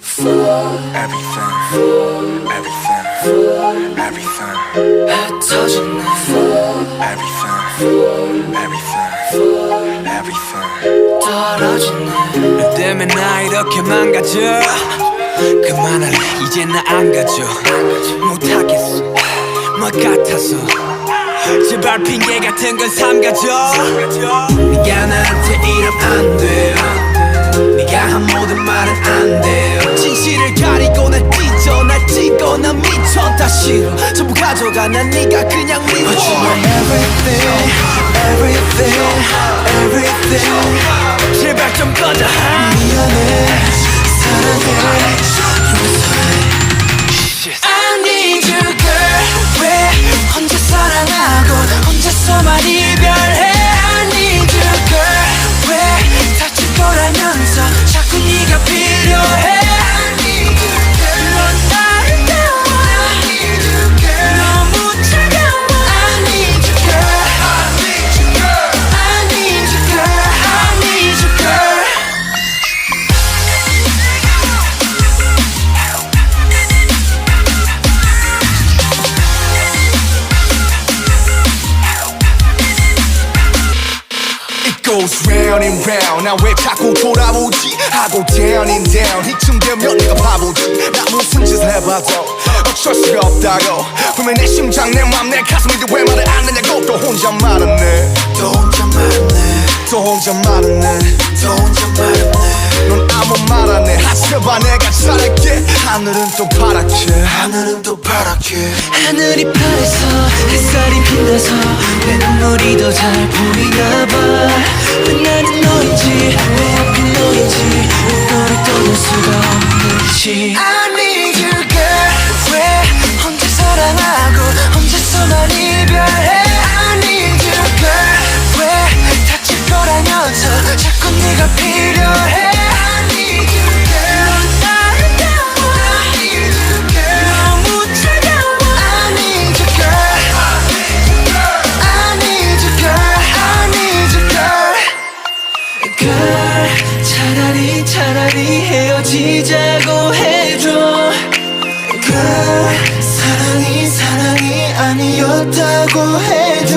Everything, everything, everything. 흩어진 everything, everything, everything. 떨어진 너 때문에 나 이렇게 망가져. 그만할래 이제 나 안 가져. 못하겠어 뭐 같아서. 제발 핑계 같은 건 삼가져. 네가 나한테 이러면 안 돼요. 네가 한 모든 말은 안 돼요. 진실을 가리고 날 찢어 날 찍어 난 미쳐 다 싫어 전부 가져가 난 네가 그냥 미워. But you are everything, everything, everything. 제발 좀 꺼져. 미안해 사랑해 용서해. I need you girl. 왜 혼자 사랑하고 혼자서만 이별해. I need you girl. 왜 다칠 거라면서 자꾸 네가 필요해. I need you girl. 넌 나를 깨워. I need you girl. 너무 차가워. I need you girl. I need you girl. I need you girl. I need you girl. Goes round and round. 나 왜 자꾸 돌아오지 하고 down and down. 이쯤 되면 내가 바보지. 나 무슨 짓을 해봐도 어쩔 수가 없다고. 분명 내 심장 내 맘 내 가슴인데 왜 말을 안 하냐고. 또 혼자 말았네 또 혼자 말았네 또 혼자 말았네 또 혼자 말았네. 넌 아무 말 안 해. 하셔봐 내가 잘할게. 하늘은 또 파랗게 하늘은 또 파랗게. 하늘이 파래서 햇살이 빛나서 내 눈물이 더 잘 보이나 봐. 왜 나는 너인지 왜 하필 너인지 왜 너를 떠날 수가 없는지. I need you girl. 왜 혼자 사랑하고 혼자서만 이별해. I need you girl. 왜 다칠 거라면서 자꾸 네가 필요해. I need you girl. 넌 나를 깨워. I need you girl. 너무 차가워. I need you girl. I need you girl. I need you girl. Girl 차라리 헤어지자고 해줘. Girl 사랑이 아니었다고 해줘.